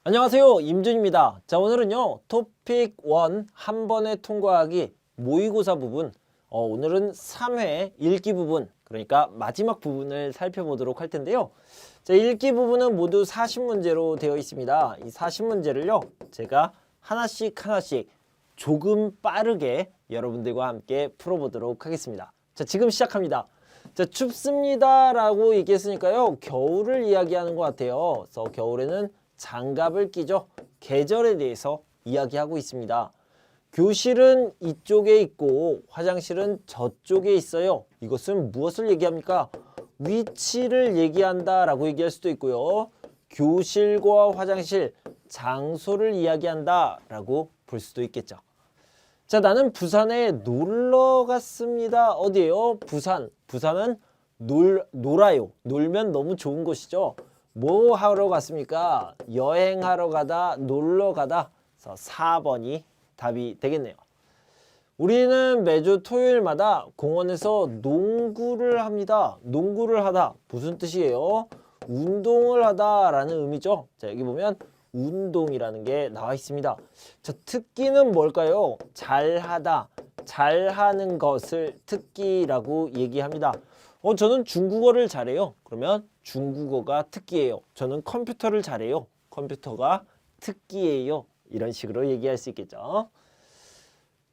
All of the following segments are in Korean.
안녕하세요, 임준입니다. 자, 오늘은요 토픽 1 한 번에 통과하기 모의고사 부분, 오늘은 3회 읽기 부분, 그러니까 마지막 부분을 살펴보도록 할 텐데요. 자, 읽기 부분은 모두 40문제로 되어 있습니다. 이 40문제를요 제가 하나씩 조금 빠르게 여러분들과 함께 풀어보도록 하겠습니다. 자, 지금 시작합니다. 자, 춥습니다 라고 얘기했으니까요 겨울을 이야기하는 것 같아요. 그래서 겨울에는 장갑을 끼죠. 계절에 대해서 이야기하고 있습니다. 교실은 이쪽에 있고 화장실은 저쪽에 있어요. 이것은 무엇을 얘기합니까? 위치를 얘기한다 라고 얘기할 수도 있고요. 교실과 화장실, 장소를 이야기한다 라고 볼 수도 있겠죠. 자, 나는 부산에 놀러 갔습니다. 어디예요? 부산. 부산은 놀아요. 놀면 너무 좋은 곳이죠. 뭐 하러 갔습니까? 여행하러 가다, 놀러 가다. 그래서 4번이 답이 되겠네요. 우리는 매주 토요일마다 공원에서 농구를 합니다. 농구를 하다. 무슨 뜻이에요? 운동을 하다 라는 의미죠. 자, 여기 보면 운동이라는 게 나와 있습니다. 자, 특기는 뭘까요? 잘하다, 잘하는 것을 특기라고 얘기합니다. 저는 중국어를 잘해요. 그러면 중국어가 특기예요. 저는 컴퓨터를 잘해요. 컴퓨터가 특기예요. 이런 식으로 얘기할 수 있겠죠.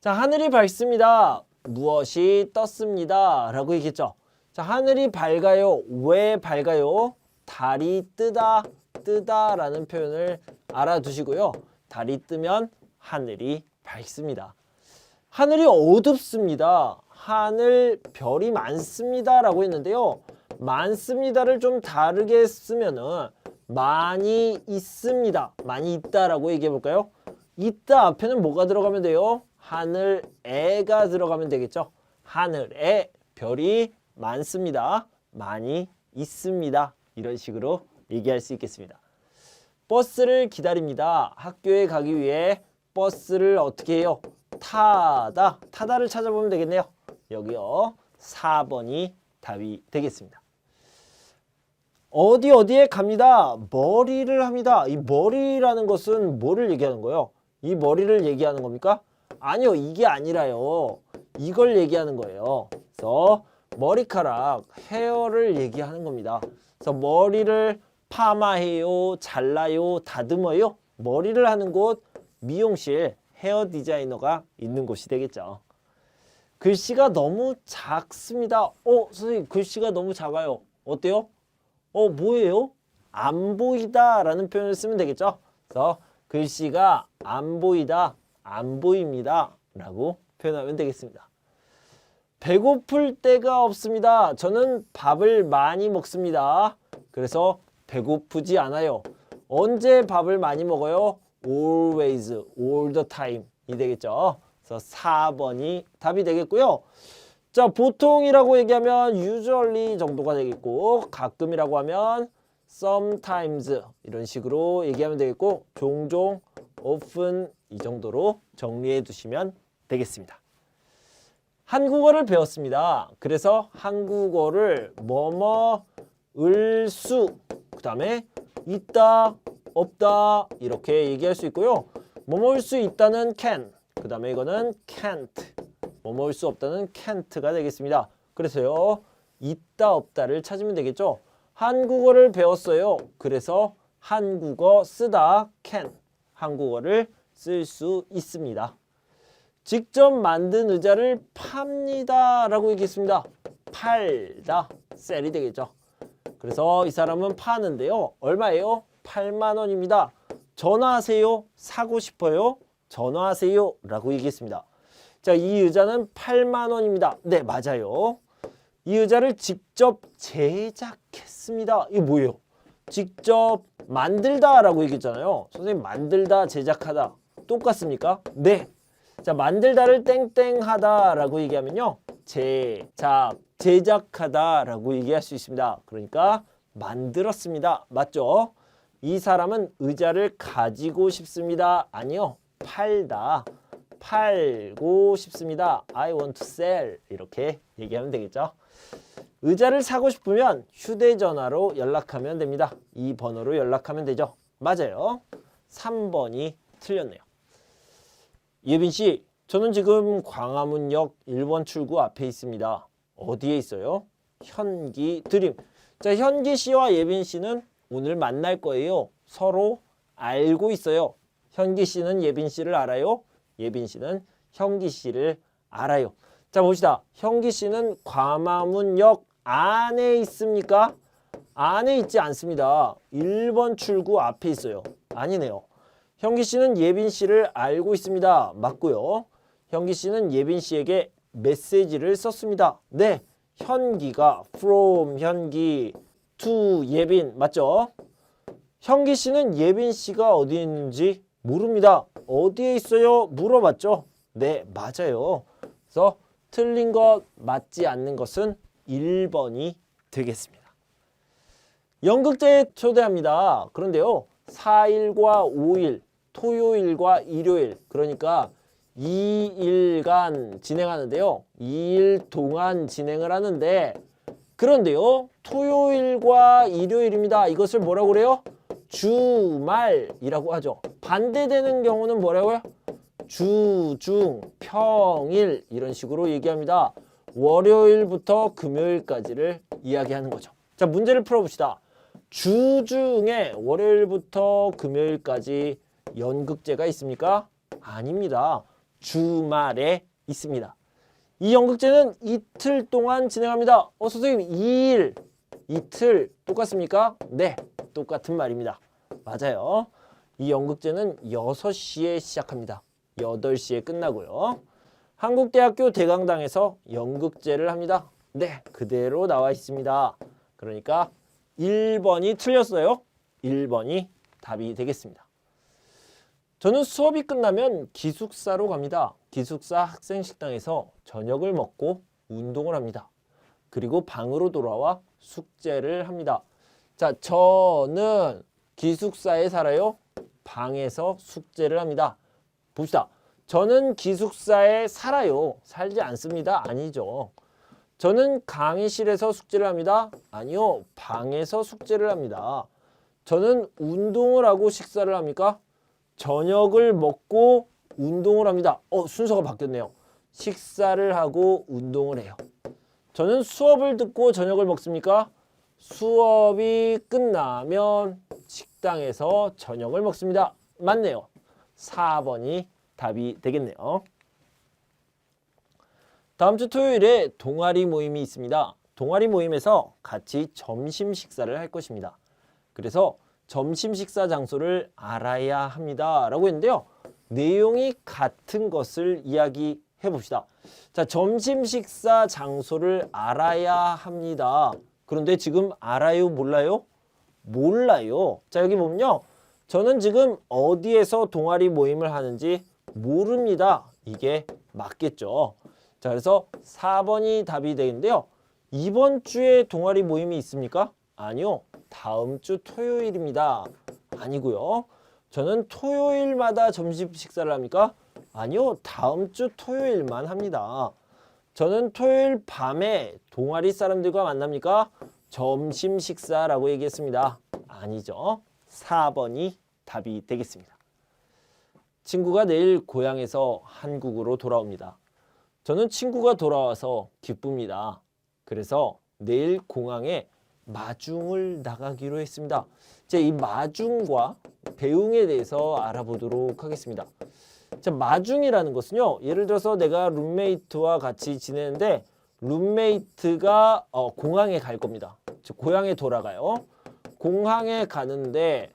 자, 하늘이 밝습니다. 무엇이 떴습니다. 라고 얘기했죠. 자, 하늘이 밝아요. 왜 밝아요? 달이 뜨다 라는 표현을 알아두시고요. 달이 뜨면 하늘이 밝습니다. 하늘이 어둡습니다. 하늘 별이 많습니다 라고 했는데요. 많습니다를 좀 다르게 쓰면은 많이 있습니다, 많이 있다 라고 얘기해 볼까요? 있다 앞에는 뭐가 들어가면 돼요? 하늘에가 들어가면 되겠죠. 하늘에 별이 많습니다, 많이 있습니다, 이런 식으로 얘기할 수 있겠습니다. 버스를 기다립니다. 학교에 가기 위해 버스를 어떻게 해요? 타다를 찾아보면 되겠네요. 여기요 4번이 답이 되겠습니다. 어디에 갑니다. 머리를 합니다. 이 머리라는 것은 뭐를 얘기하는 거예요? 이 머리를 얘기하는 겁니까? 아니요, 이게 아니라요. 이걸 얘기하는 거예요. 그래서 머리카락, 헤어를 얘기하는 겁니다. 그래서 머리를 파마해요, 잘라요, 다듬어요. 머리를 하는 곳, 미용실, 헤어 디자이너가 있는 곳이 되겠죠. 글씨가 너무 작습니다. 선생님, 글씨가 너무 작아요. 어때요? 뭐예요? 안 보이다 라는 표현을 쓰면 되겠죠. 그래서 글씨가 안 보이다, 안 보입니다 라고 표현하면 되겠습니다. 배고플 때가 없습니다. 저는 밥을 많이 먹습니다. 그래서 배고프지 않아요. 언제 밥을 많이 먹어요? Always, all the time 이 되겠죠. 그래서 4번이 답이 되겠고요. 자, 보통이라고 얘기하면 usually 정도가 되겠고, 가끔이라고 하면 sometimes 이런 식으로 얘기하면 되겠고, 종종, often 이 정도로 정리해 두시면 되겠습니다. 한국어를 배웠습니다. 그래서 한국어를 뭐뭐을 수, 그 다음에 있다, 없다 이렇게 얘기할 수 있고요. 뭐뭐일 수 있다는 can, 그 다음에 이거는 can't, 뭐뭐일 수 없다는 can't가 되겠습니다. 그래서요 있다 없다를 찾으면 되겠죠. 한국어를 배웠어요. 그래서 한국어 쓰다 can, 한국어를 쓸 수 있습니다. 직접 만든 의자를 팝니다 라고 얘기했습니다. 팔다, 셀이 되겠죠. 그래서 이 사람은 파는데요. 얼마예요? 8만 원입니다. 전화하세요. 사고 싶어요. 전화하세요 라고 얘기했습니다. 자, 이 의자는 8만 원입니다. 네, 맞아요. 이 의자를 직접 제작했습니다. 이게 뭐예요? 직접 만들다 라고 얘기했잖아요. 선생님, 만들다, 제작하다 똑같습니까? 네. 자, 만들다를 땡땡하다 라고 얘기하면요, 제작하다 라고 얘기할 수 있습니다. 그러니까 만들었습니다. 맞죠? 이 사람은 의자를 가지고 싶습니다. 아니요, 팔고 싶습니다. I want to sell 이렇게 얘기하면 되겠죠. 의자를 사고 싶으면 휴대전화로 연락하면 됩니다. 이 번호로 연락하면 되죠. 맞아요. 3번이 틀렸네요. 예빈 씨, 저는 지금 광화문역 1번 출구 앞에 있습니다. 어디에 있어요? 현기 드림. 자, 현기 씨와 예빈 씨는 오늘 만날 거예요. 서로 알고 있어요. 현기 씨는 예빈 씨를 알아요. 예빈 씨는 현기 씨를 알아요. 자, 봅시다. 현기 씨는 광화문역 안에 있습니까? 안에 있지 않습니다. 1번 출구 앞에 있어요. 아니네요. 현기 씨는 예빈 씨를 알고 있습니다. 맞고요. 현기 씨는 예빈 씨에게 메시지를 썼습니다. 네, 현기가 from 현기 to 예빈 맞죠? 현기 씨는 예빈 씨가 어디 있는지 모릅니다. 어디에 있어요? 물어봤죠? 네, 맞아요. 그래서 틀린 것, 맞지 않는 것은 1번이 되겠습니다. 연극제에 초대합니다. 그런데요, 4일과 5일, 토요일과 일요일, 그러니까 2일간 진행하는데요. 2일 동안 진행을 하는데, 그런데요, 토요일과 일요일입니다. 이것을 뭐라고 그래요? 주말이라고 하죠. 반대되는 경우는 뭐라고요? 주, 중, 평일 이런 식으로 얘기합니다. 월요일부터 금요일까지를 이야기하는 거죠. 자, 문제를 풀어봅시다. 주 중에 월요일부터 금요일까지 연극제가 있습니까? 아닙니다. 주말에 있습니다. 이 연극제는 이틀 동안 진행합니다. 선생님 2일, 이틀 똑같습니까? 네, 똑같은 말입니다. 맞아요. 이 연극제는 6시에 시작합니다. 8시에 끝나고요. 한국대학교 대강당에서 연극제를 합니다. 네, 그대로 나와 있습니다. 그러니까 1번이 틀렸어요. 1번이 답이 되겠습니다. 저는 수업이 끝나면 기숙사로 갑니다. 기숙사 학생식당에서 저녁을 먹고 운동을 합니다. 그리고 방으로 돌아와 숙제를 합니다. 자, 저는 기숙사에 살아요. 방에서 숙제를 합니다. 봅시다. 저는 기숙사에 살아요. 살지 않습니다. 아니죠. 저는 강의실에서 숙제를 합니다. 아니요. 방에서 숙제를 합니다. 저는 운동을 하고 식사를 합니까? 저녁을 먹고 운동을 합니다. 순서가 바뀌었네요. 식사를 하고 운동을 해요. 저는 수업을 듣고 저녁을 먹습니까? 수업이 끝나면 식당에서 저녁을 먹습니다. 맞네요. 4번이 답이 되겠네요. 다음 주 토요일에 동아리 모임이 있습니다. 동아리 모임에서 같이 점심 식사를 할 것입니다. 그래서 점심 식사 장소를 알아야 합니다. 라고 했는데요. 내용이 같은 것을 이야기해 봅시다. 자, 점심 식사 장소를 알아야 합니다. 그런데 지금 알아요? 몰라요? 몰라요. 자, 여기 보면요. 저는 지금 어디에서 동아리 모임을 하는지 모릅니다. 이게 맞겠죠. 자, 그래서 4번이 답이 되는데요. 이번 주에 동아리 모임이 있습니까? 아니요. 다음 주 토요일입니다. 아니고요. 저는 토요일마다 점심 식사를 합니까? 아니요. 다음 주 토요일만 합니다. 저는 토요일 밤에 동아리 사람들과 만납니까? 점심 식사라고 얘기했습니다. 아니죠. 4번이 답이 되겠습니다. 친구가 내일 고향에서 한국으로 돌아옵니다. 저는 친구가 돌아와서 기쁩니다. 그래서 내일 공항에 마중을 나가기로 했습니다. 자, 이 마중과 배웅에 대해서 알아보도록 하겠습니다. 자, 마중이라는 것은요. 예를 들어서 내가 룸메이트와 같이 지내는데 룸메이트가 공항에 갈 겁니다. 즉, 고향에 돌아가요. 공항에 가는데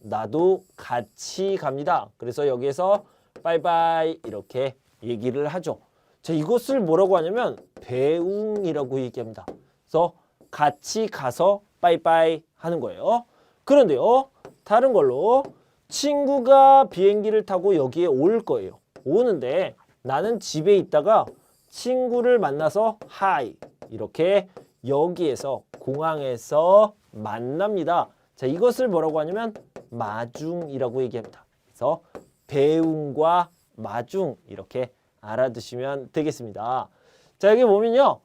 나도 같이 갑니다. 그래서 여기에서 빠이빠이 이렇게 얘기를 하죠. 자, 이것을 뭐라고 하냐면 배웅이라고 얘기합니다. 그래서 같이 가서 빠이빠이 하는 거예요. 그런데요, 다른 걸로 친구가 비행기를 타고 여기에 올 거예요. 오는데 나는 집에 있다가 친구를 만나서 하이 이렇게 여기에서 공항에서 만납니다. 자, 이것을 뭐라고 하냐면 마중이라고 얘기합니다. 그래서 배웅과 마중 이렇게 알아두시면 되겠습니다. 자, 여기 보면요.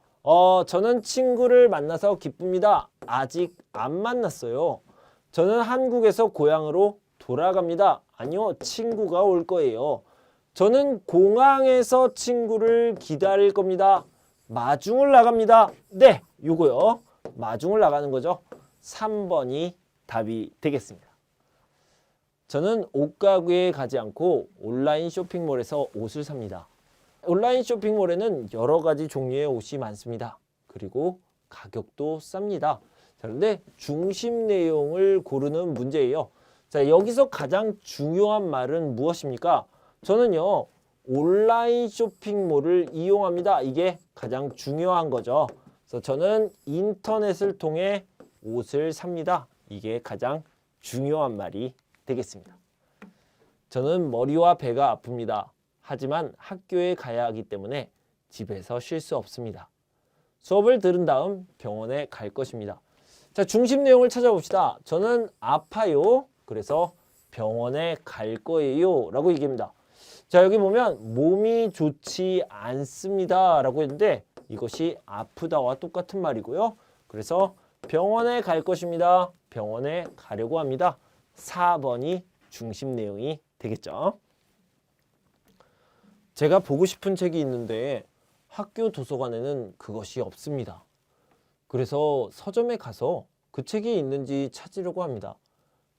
저는 친구를 만나서 기쁩니다. 아직 안 만났어요. 저는 한국에서 고향으로 돌아갑니다. 아니요, 친구가 올 거예요. 저는 공항에서 친구를 기다릴 겁니다. 마중을 나갑니다. 네, 요거요. 마중을 나가는 거죠. 3번이 답이 되겠습니다. 저는 옷가게에 가지 않고 온라인 쇼핑몰에서 옷을 삽니다. 온라인 쇼핑몰에는 여러 가지 종류의 옷이 많습니다. 그리고 가격도 쌉니다. 자, 그런데 중심 내용을 고르는 문제예요. 자, 여기서 가장 중요한 말은 무엇입니까? 저는요, 온라인 쇼핑몰을 이용합니다. 이게 가장 중요한 거죠. 그래서 저는 인터넷을 통해 옷을 삽니다. 이게 가장 중요한 말이 되겠습니다. 저는 머리와 배가 아픕니다. 하지만 학교에 가야 하기 때문에 집에서 쉴 수 없습니다. 수업을 들은 다음 병원에 갈 것입니다. 자, 중심 내용을 찾아봅시다. 저는 아파요. 그래서 병원에 갈 거예요. 라고 얘기합니다. 자, 여기 보면 몸이 좋지 않습니다. 라고 했는데 이것이 아프다와 똑같은 말이고요. 그래서 병원에 갈 것입니다. 병원에 가려고 합니다. 4번이 중심 내용이 되겠죠. 제가 보고 싶은 책이 있는데 학교 도서관에는 그것이 없습니다. 그래서 서점에 가서 그 책이 있는지 찾으려고 합니다.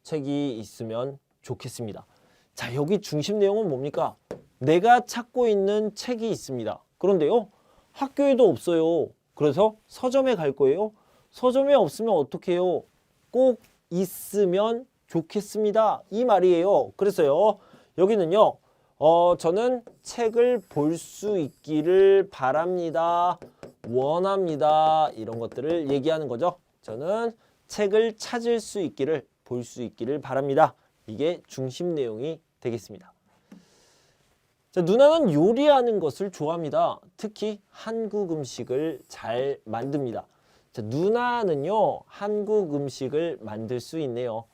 책이 있으면 좋겠습니다. 자, 여기 중심 내용은 뭡니까? 내가 찾고 있는 책이 있습니다. 그런데요, 학교에도 없어요. 그래서 서점에 갈 거예요. 서점에 없으면 어떻게 해요? 꼭 있으면 좋겠습니다. 이 말이에요. 그래서요, 여기는요, 저는 책을 볼 수 있기를 바랍니다. 원합니다. 이런 것들을 얘기하는 거죠. 저는 책을 찾을 수 있기를, 볼 수 있기를 바랍니다. 이게 중심 내용이 되겠습니다. 자, 누나는 요리하는 것을 좋아합니다. 특히 한국 음식을 잘 만듭니다. 자, 누나는요, 한국 음식을 만들 수 있네요.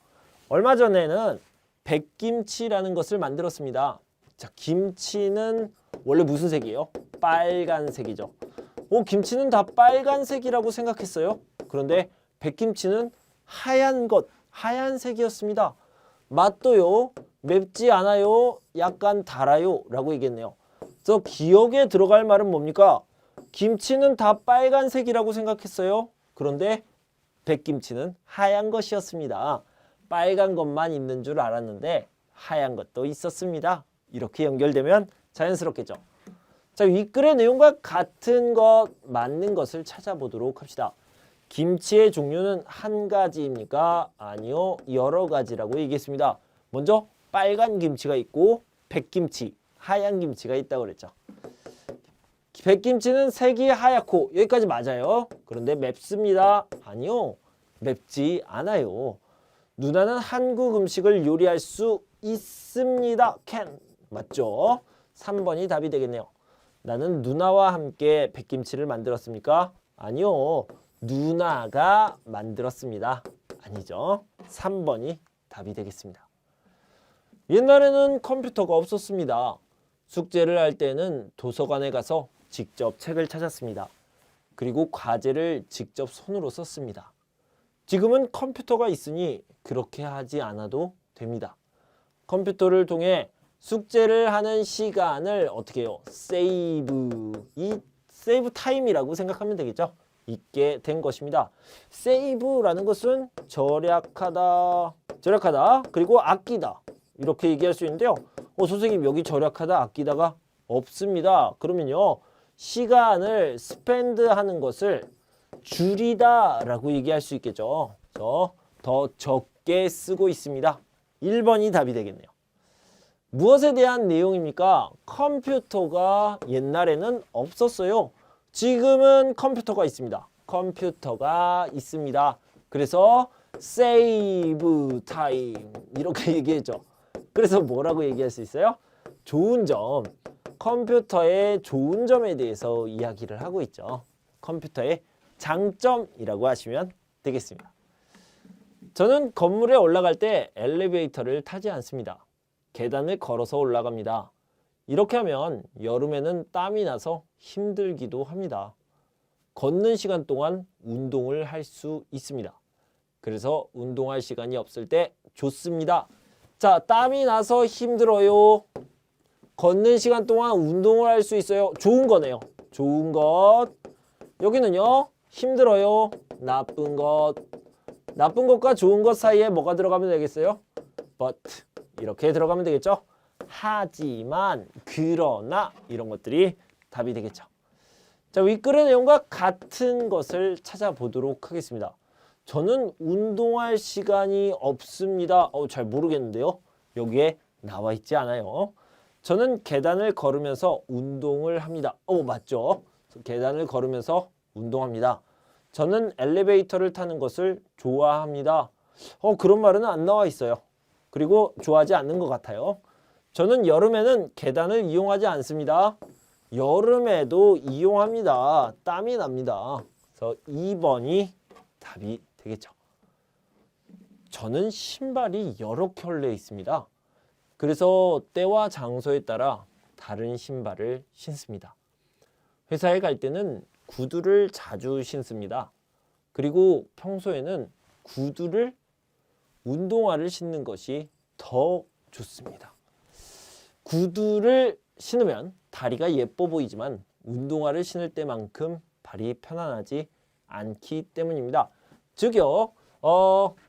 얼마 전에는 백김치라는 것을 만들었습니다. 자, 김치는 원래 무슨 색이에요? 빨간색이죠. 김치는 다 빨간색이라고 생각했어요. 그런데 백김치는 하얀 것, 하얀색이었습니다. 맛도요, 맵지 않아요, 약간 달아요 라고 얘기했네요. 그래서 기억에 들어갈 말은 뭡니까? 김치는 다 빨간색이라고 생각했어요. 그런데 백김치는 하얀 것이었습니다. 빨간 것만 있는 줄 알았는데 하얀 것도 있었습니다. 이렇게 연결되면 자연스럽겠죠. 자, 윗글의 내용과 같은 것, 맞는 것을 찾아보도록 합시다. 김치의 종류는 한 가지입니까? 아니요, 여러 가지라고 얘기했습니다. 먼저 빨간 김치가 있고 백김치, 하얀 김치가 있다고 그랬죠. 백김치는 색이 하얗고 여기까지 맞아요. 그런데 맵습니다. 아니요, 맵지 않아요. 누나는 한국 음식을 요리할 수 있습니다. can. 맞죠? 3번이 답이 되겠네요. 나는 누나와 함께 백김치를 만들었습니까? 아니요, 누나가 만들었습니다. 아니죠. 3번이 답이 되겠습니다. 옛날에는 컴퓨터가 없었습니다. 숙제를 할 때는 도서관에 가서 직접 책을 찾았습니다. 그리고 과제를 직접 손으로 썼습니다. 지금은 컴퓨터가 있으니 그렇게 하지 않아도 됩니다. 컴퓨터를 통해 숙제를 하는 시간을 어떻게 해요? 세이브, 이 세이브 타임이라고 생각하면 되겠죠? 있게 된 것입니다. 세이브라는 것은 절약하다, 그리고 아끼다 이렇게 얘기할 수 있는데요. 선생님 여기 절약하다, 아끼다가 없습니다. 그러면요, 시간을 스펜드하는 것을 줄이다 라고 얘기할 수 있겠죠. 그래서 더 적게 쓰고 있습니다. 1번이 답이 되겠네요. 무엇에 대한 내용입니까? 컴퓨터가 옛날에는 없었어요. 지금은 컴퓨터가 있습니다. 컴퓨터가 있습니다. 그래서 save time 이렇게 얘기했죠. 그래서 뭐라고 얘기할 수 있어요? 좋은 점, 컴퓨터의 좋은 점에 대해서 이야기를 하고 있죠. 컴퓨터의 장점이라고 하시면 되겠습니다. 저는 건물에 올라갈 때 엘리베이터를 타지 않습니다. 계단을 걸어서 올라갑니다. 이렇게 하면 여름에는 땀이 나서 힘들기도 합니다. 걷는 시간 동안 운동을 할 수 있습니다. 그래서 운동할 시간이 없을 때 좋습니다. 자, 땀이 나서 힘들어요. 걷는 시간 동안 운동을 할 수 있어요. 좋은 거네요. 좋은 것. 여기는요. 힘들어요. 나쁜 것. 나쁜 것과 좋은 것 사이에 뭐가 들어가면 되겠어요? but. 이렇게 들어가면 되겠죠? 하지만, 그러나 이런 것들이 답이 되겠죠. 자, 윗글의 내용과 같은 것을 찾아보도록 하겠습니다. 저는 운동할 시간이 없습니다. 잘 모르겠는데요. 여기에 나와 있지 않아요. 저는 계단을 걸으면서 운동을 합니다. 맞죠? 계단을 걸으면서 운동합니다. 저는 엘리베이터를 타는 것을 좋아합니다. 그런 말은 안 나와 있어요. 그리고 좋아하지 않는 것 같아요. 저는 여름에는 계단을 이용하지 않습니다. 여름에도 이용합니다. 땀이 납니다. 그래서 2번이 답이 되겠죠. 저는 신발이 여러 켤레 있습니다. 그래서 때와 장소에 따라 다른 신발을 신습니다. 회사에 갈 때는 구두를 자주 신습니다. 그리고 평소에는 구두를 운동화를 신는 것이 더 좋습니다. 구두를 신으면 다리가 예뻐 보이지만 운동화를 신을 때만큼 발이 편안하지 않기 때문입니다. 즉요,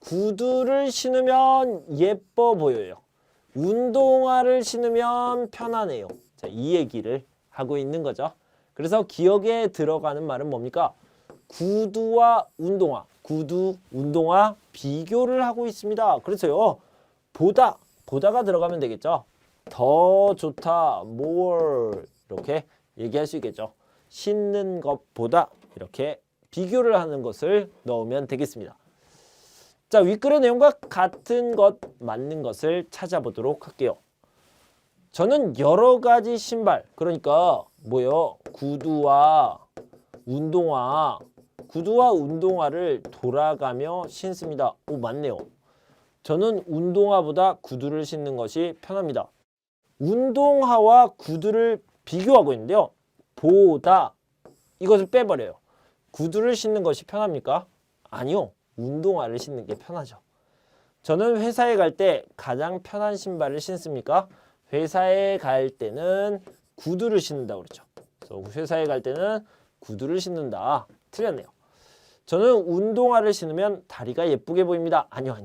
구두를 신으면 예뻐 보여요. 운동화를 신으면 편안해요. 자, 이 얘기를 하고 있는 거죠. 그래서 기억에 들어가는 말은 뭡니까? 구두와 운동화, 구두, 운동화 비교를 하고 있습니다. 그래서요, 보다가 들어가면 되겠죠. 더 좋다, more 이렇게 얘기할 수 있겠죠. 신는 것보다 이렇게 비교를 하는 것을 넣으면 되겠습니다. 자, 윗글의 내용과 같은 것, 맞는 것을 찾아보도록 할게요. 저는 여러 가지 신발, 그러니까 뭐요? 구두와 운동화를 돌아가며 신습니다. 맞네요. 저는 운동화보다 구두를 신는 것이 편합니다. 운동화와 구두를 비교하고 있는데요. 보다 이것을 빼버려요. 구두를 신는 것이 편합니까? 아니요. 운동화를 신는 게 편하죠. 저는 회사에 갈 때 가장 편한 신발을 신습니까? 회사에 갈 때는 구두를 신는다고 그랬죠. 그래서 회사에 갈 때는 구두를 신는다. 틀렸네요. 저는 운동화를 신으면 다리가 예쁘게 보입니다. 아니요.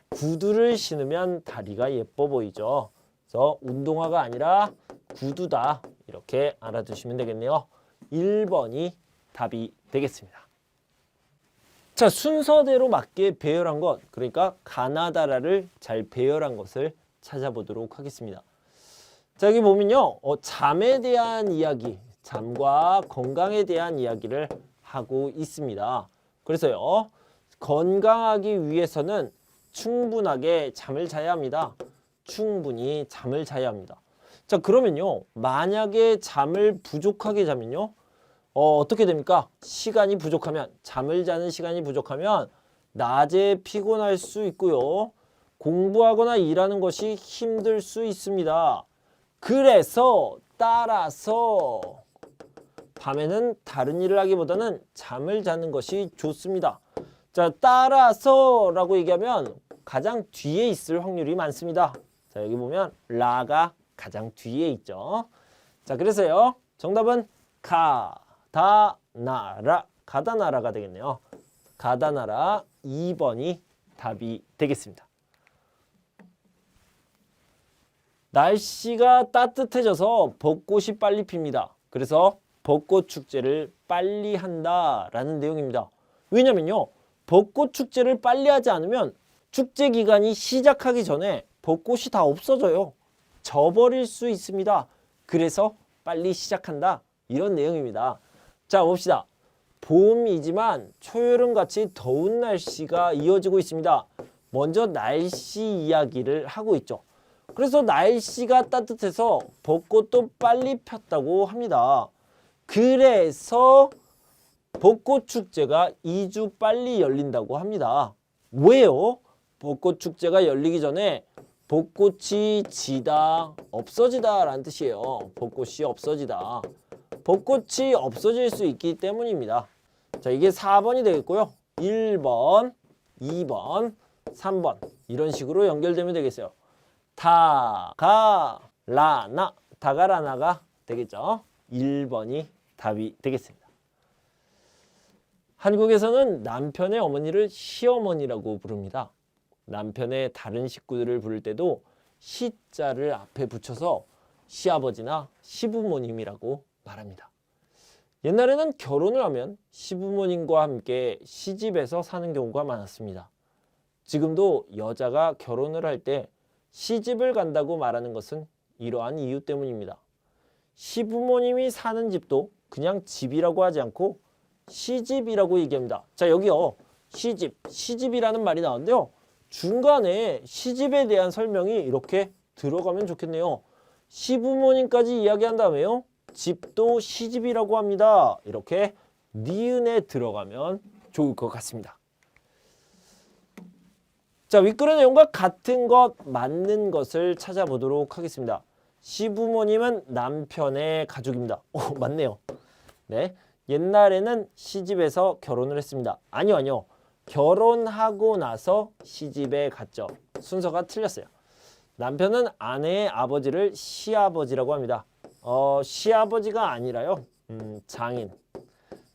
구두를 신으면 다리가 예뻐 보이죠. 그래서 운동화가 아니라 구두다. 이렇게 알아두시면 되겠네요. 1번이 답이 되겠습니다. 자, 순서대로 맞게 배열한 것, 그러니까 가나다라를 잘 배열한 것을 찾아보도록 하겠습니다. 자, 여기 보면요. 잠에 대한 이야기, 잠과 건강에 대한 이야기를 하고 있습니다. 그래서요. 건강하기 위해서는 충분하게 잠을 자야 합니다. 충분히 잠을 자야 합니다. 자, 그러면요. 만약에 잠을 부족하게 자면요. 어떻게 됩니까? 시간이 부족하면, 잠을 자는 시간이 부족하면 낮에 피곤할 수 있고요. 공부하거나 일하는 것이 힘들 수 있습니다. 그래서 따라서 밤에는 다른 일을 하기보다는 잠을 자는 것이 좋습니다. 자, 따라서 라고 얘기하면 가장 뒤에 있을 확률이 많습니다. 자, 여기 보면 라가 가장 뒤에 있죠. 자, 그래서요. 정답은 가다나라가 되겠네요. 가다나라 2번이 답이 되겠습니다. 날씨가 따뜻해져서 벚꽃이 빨리 핍니다. 그래서 벚꽃 축제를 빨리 한다라는 내용입니다. 왜냐면요. 벚꽃 축제를 빨리 하지 않으면 축제 기간이 시작하기 전에 벚꽃이 다 없어져요. 져버릴 수 있습니다. 그래서 빨리 시작한다. 이런 내용입니다. 자, 봅시다. 봄이지만 초여름같이 더운 날씨가 이어지고 있습니다. 먼저 날씨 이야기를 하고 있죠. 그래서 날씨가 따뜻해서 벚꽃도 빨리 폈다고 합니다. 그래서 벚꽃 축제가 2주 빨리 열린다고 합니다. 왜요? 벚꽃 축제가 열리기 전에 벚꽃이 지다, 없어지다 라는 뜻이에요. 벚꽃이 없어지다. 벚꽃이 없어질 수 있기 때문입니다. 자, 이게 4번이 되겠고요. 1번, 2번, 3번 이런 식으로 연결되면 되겠어요. 다가라나. 다가라나가 되겠죠. 1번이 답이 되겠습니다. 한국에서는 남편의 어머니를 시어머니라고 부릅니다. 남편의 다른 식구들을 부를 때도 시자를 앞에 붙여서 시아버지나 시부모님이라고 말합니다. 옛날에는 결혼을 하면 시부모님과 함께 시집에서 사는 경우가 많았습니다. 지금도 여자가 결혼을 할 때 시집을 간다고 말하는 것은 이러한 이유 때문입니다. 시부모님이 사는 집도 그냥 집이라고 하지 않고 시집이라고 얘기합니다. 자, 여기요. 시집이라는 말이 나오는데요. 중간에 시집에 대한 설명이 이렇게 들어가면 좋겠네요. 시부모님까지 이야기한 다음에요. 집도 시집이라고 합니다. 이렇게 니은에 들어가면 좋을 것 같습니다. 자, 윗글의 내용과 같은 것, 맞는 것을 찾아보도록 하겠습니다. 시부모님은 남편의 가족입니다. 맞네요. 네, 옛날에는 시집에서 결혼을 했습니다. 아니요. 결혼하고 나서 시집에 갔죠. 순서가 틀렸어요. 남편은 아내의 아버지를 시아버지라고 합니다. 시아버지가 아니라요.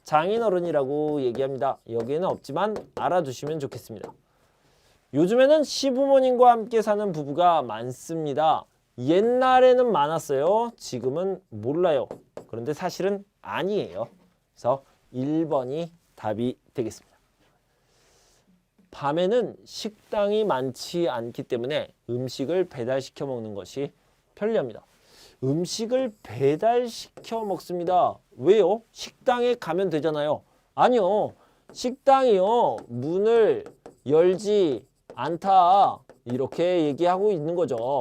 장인어른이라고 얘기합니다. 여기에는 없지만 알아두시면 좋겠습니다. 요즘에는 시부모님과 함께 사는 부부가 많습니다. 옛날에는 많았어요. 지금은 몰라요. 그런데 사실은 아니에요. 그래서 1번이 답이 되겠습니다. 밤에는 식당이 많지 않기 때문에 음식을 배달시켜 먹는 것이 편리합니다. 음식을 배달시켜 먹습니다. 왜요? 식당에 가면 되잖아요. 아니요. 식당이요. 문을 열지 않다. 이렇게 얘기하고 있는 거죠.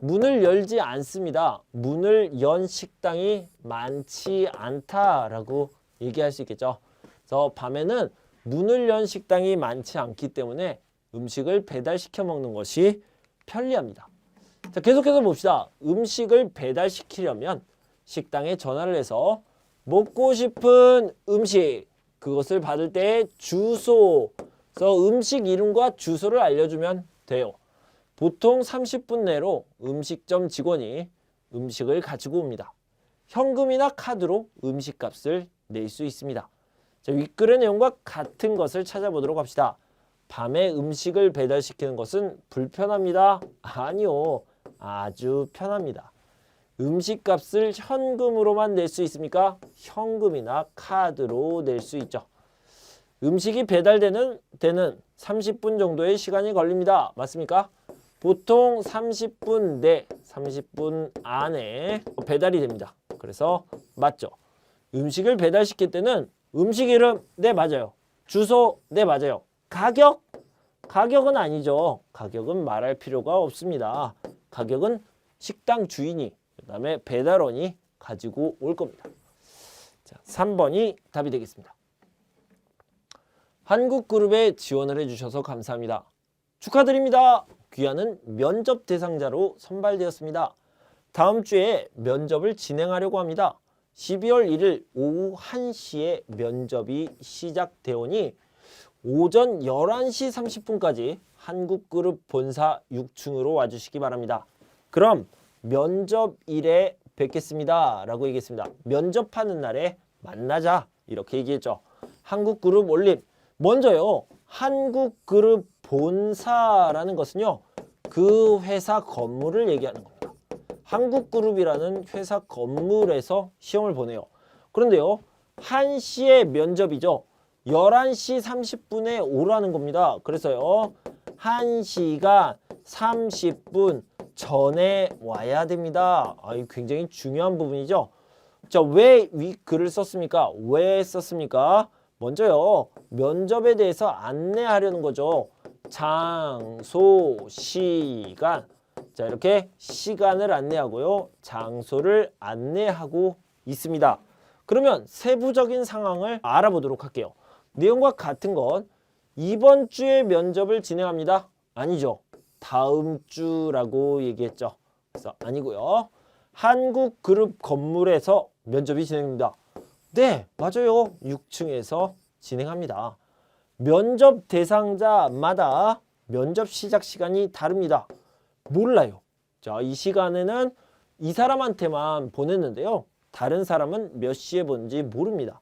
문을 열지 않습니다. 문을 연 식당이 많지 않다라고 얘기할 수 있겠죠. 그래서 밤에는 문을 연 식당이 많지 않기 때문에 음식을 배달시켜 먹는 것이 편리합니다. 자, 계속해서 봅시다. 음식을 배달시키려면 식당에 전화를 해서 먹고 싶은 음식, 그것을 받을 때 주소, 그래서 음식 이름과 주소를 알려주면 돼요. 보통 30분 내로 음식점 직원이 음식을 가지고 옵니다. 현금이나 카드로 음식값을 낼 수 있습니다. 자, 윗글의 내용과 같은 것을 찾아보도록 합시다. 밤에 음식을 배달시키는 것은 불편합니다. 아니요. 아주 편합니다. 음식값을 현금으로만 낼 수 있습니까? 현금이나 카드로 낼 수 있죠. 음식이 배달되는 데는 30분 정도의 시간이 걸립니다. 맞습니까? 보통 30분 내, 30분 안에 배달이 됩니다. 그래서 맞죠. 음식을 배달시킬 때는 음식 이름, 네 맞아요. 주소, 네 맞아요. 가격? 가격은 아니죠. 가격은 말할 필요가 없습니다. 가격은 식당 주인이, 그 다음에 배달원이 가지고 올 겁니다. 자, 3번이 답이 되겠습니다. 한국그룹에 지원을 해주셔서 감사합니다. 축하드립니다. 귀하는 면접 대상자로 선발되었습니다. 다음 주에 면접을 진행하려고 합니다. 12월 1일 오후 1시에 면접이 시작되오니 오전 11시 30분까지 한국그룹 본사 6층으로 와주시기 바랍니다. 그럼 면접일에 뵙겠습니다 라고 얘기했습니다. 면접하는 날에 만나자 이렇게 얘기했죠. 한국그룹 올림. 먼저요. 한국그룹 본사라는 것은요. 그 회사 건물을 얘기하는 겁니다. 한국그룹이라는 회사 건물에서 시험을 보내요. 그런데요. 1시에 면접이죠. 11시 30분에 오라는 겁니다. 그래서요. 1시간 30분 전에 와야 됩니다. 굉장히 중요한 부분이죠. 자, 왜 윗글을 썼습니까? 왜 썼습니까? 먼저요. 면접에 대해서 안내하려는 거죠. 장소, 시간. 자, 이렇게 시간을 안내하고요. 장소를 안내하고 있습니다. 그러면 세부적인 상황을 알아보도록 할게요. 내용과 같은 건 이번 주에 면접을 진행합니다. 아니죠. 다음 주라고 얘기했죠. 그래서 아니고요. 한국그룹 건물에서 면접이 진행됩니다. 네, 맞아요. 6층에서 진행합니다. 면접 대상자마다 면접 시작 시간이 다릅니다. 몰라요. 자, 이 시간에는 이 사람한테만 보냈는데요. 다른 사람은 몇 시에 보는지 모릅니다.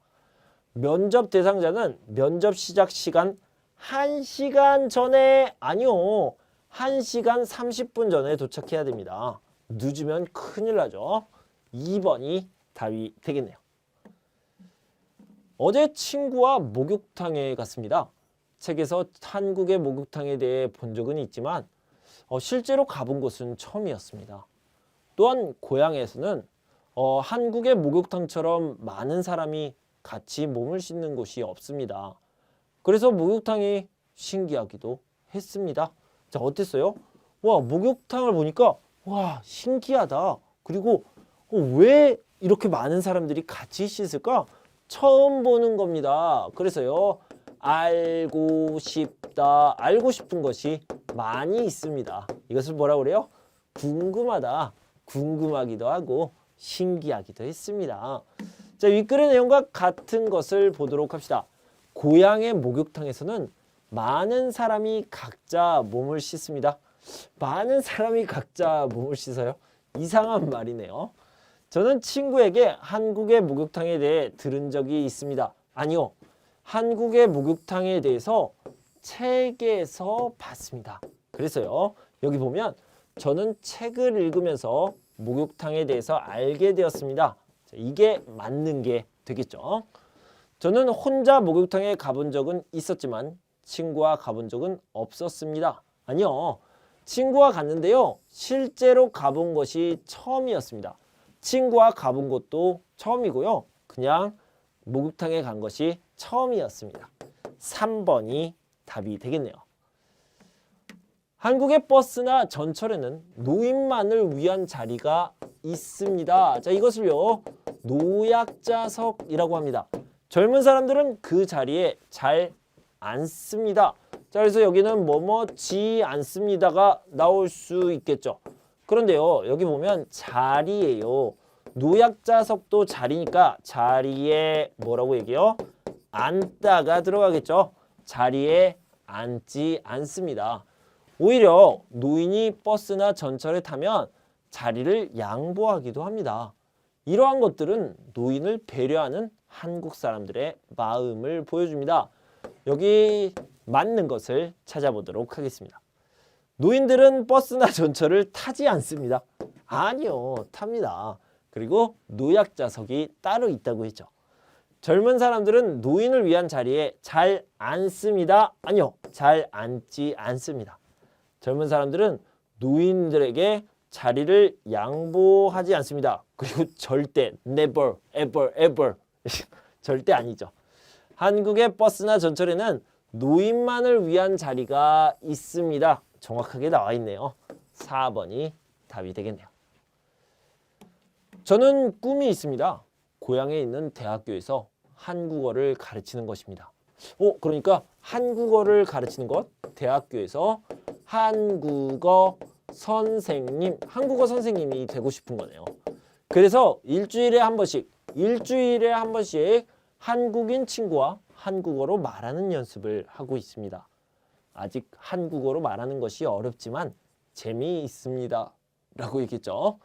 면접 대상자는 면접 시작 시간 1시간 전에, 아니요, 1시간 30분 전에 도착해야 됩니다. 늦으면 큰일 나죠. 2번이 답이 되겠네요. 어제 친구와 목욕탕에 갔습니다. 책에서 한국의 목욕탕에 대해 본 적은 있지만 실제로 가본 곳은 처음이었습니다. 또한 고향에서는 한국의 목욕탕처럼 많은 사람이 같이 몸을 씻는 곳이 없습니다. 그래서 목욕탕이 신기하기도 했습니다. 자, 어땠어요? 와, 목욕탕을 보니까 와, 신기하다. 그리고 왜 이렇게 많은 사람들이 같이 씻을까? 처음 보는 겁니다. 그래서요, 알고 싶다, 알고 싶은 것이 많이 있습니다. 이것을 뭐라고 그래요? 궁금하다, 궁금하기도 하고 신기하기도 했습니다. 자, 윗글의 내용과 같은 것을 보도록 합시다. 고향의 목욕탕에서는 많은 사람이 각자 몸을 씻습니다. 많은 사람이 각자 몸을 씻어요? 이상한 말이네요. 저는 친구에게 한국의 목욕탕에 대해 들은 적이 있습니다. 아니요, 한국의 목욕탕에 대해서 책에서 봤습니다. 그래서요, 여기 보면 저는 책을 읽으면서 목욕탕에 대해서 알게 되었습니다. 자, 이게 맞는 게 되겠죠. 저는 혼자 목욕탕에 가본 적은 있었지만 친구와 가본 적은 없었습니다. 아니요, 친구와 갔는데요, 실제로 가본 것이 처음이었습니다. 친구와 가본 것도 처음이고요, 그냥 목욕탕에 간 것이 처음이었습니다. 3번이 답이 되겠네요. 한국의 버스나 전철에는 노인만을 위한 자리가 있습니다. 자, 이것을요, 노약자석이라고 합니다. 젊은 사람들은 그 자리에 잘 앉습니다. 자, 그래서 여기는 뭐뭐지 않습니다가 나올 수 있겠죠. 그런데요, 여기 보면 자리예요. 노약자석도 자리니까 자리에 뭐라고 얘기해요? 앉다가 들어가겠죠. 자리에 앉지 않습니다. 오히려 노인이 버스나 전철을 타면 자리를 양보하기도 합니다. 이러한 것들은 노인을 배려하는 한국 사람들의 마음을 보여줍니다. 여기 맞는 것을 찾아보도록 하겠습니다. 노인들은 버스나 전철을 타지 않습니다. 아니요, 탑니다. 그리고 노약자석이 따로 있다고 했죠. 젊은 사람들은 노인을 위한 자리에 잘 앉습니다. 아니요, 잘 앉지 않습니다. 젊은 사람들은 노인들에게 자리를 양보하지 않습니다. 그리고 절대, never, ever, ever 절대 아니죠. 한국의 버스나 전철에는 노인만을 위한 자리가 있습니다. 정확하게 나와 있네요. 4번이 답이 되겠네요. 저는 꿈이 있습니다. 고향에 있는 대학교에서 한국어를 가르치는 것입니다. 그러니까 한국어를 가르치는 것, 대학교에서 한국어 선생님이 되고 싶은 거네요. 그래서 일주일에 한 번씩 한국인 친구와 한국어로 말하는 연습을 하고 있습니다. 아직 한국어로 말하는 것이 어렵지만 재미있습니다. 라고 얘기했죠.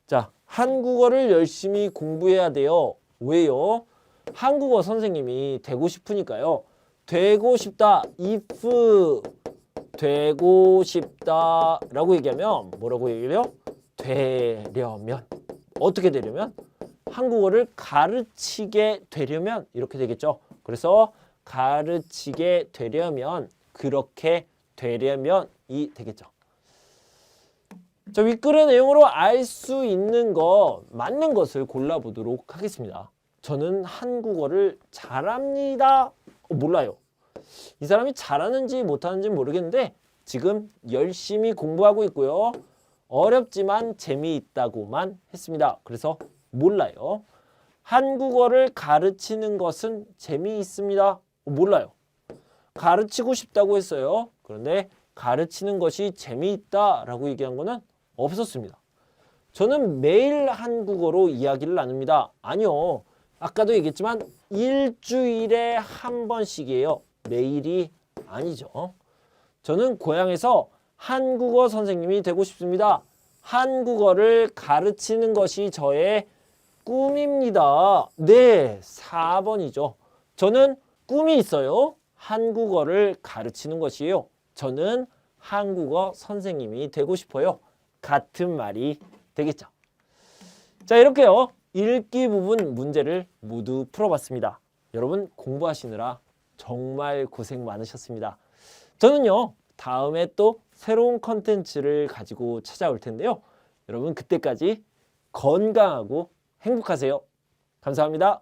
자, 한국어를 열심히 공부해야 돼요. 왜요? 한국어 선생님이 되고 싶으니까요. 되고 싶다, if 되고 싶다 라고 얘기하면 뭐라고 얘기해요? 되려면. 어떻게 되려면? 한국어를 가르치게 되려면 이렇게 되겠죠. 그래서 가르치게 되려면, 그렇게 되려면이 되겠죠. 자, 윗글의 내용으로 알 수 있는 것, 맞는 것을 골라보도록 하겠습니다. 저는 한국어를 잘합니다. 몰라요. 이 사람이 잘하는지 못하는지 모르겠는데 지금 열심히 공부하고 있고요. 어렵지만 재미있다고만 했습니다. 그래서 몰라요. 한국어를 가르치는 것은 재미있습니다. 몰라요. 가르치고 싶다고 했어요. 그런데 가르치는 것이 재미있다라고 얘기한 거는 없었습니다. 저는 매일 한국어로 이야기를 나눕니다. 아니요. 아까도 얘기했지만 일주일에 한 번씩이에요. 매일이 아니죠. 저는 고향에서 한국어 선생님이 되고 싶습니다. 한국어를 가르치는 것이 저의 꿈입니다. 네, 4번이죠. 저는 꿈이 있어요. 한국어를 가르치는 것이에요. 저는 한국어 선생님이 되고 싶어요. 같은 말이 되겠죠. 자, 이렇게요. 읽기 부분 문제를 모두 풀어봤습니다. 여러분 공부하시느라 정말 고생 많으셨습니다. 저는요, 다음에 또 새로운 컨텐츠를 가지고 찾아올 텐데요. 여러분 그때까지 건강하고 행복하세요. 감사합니다.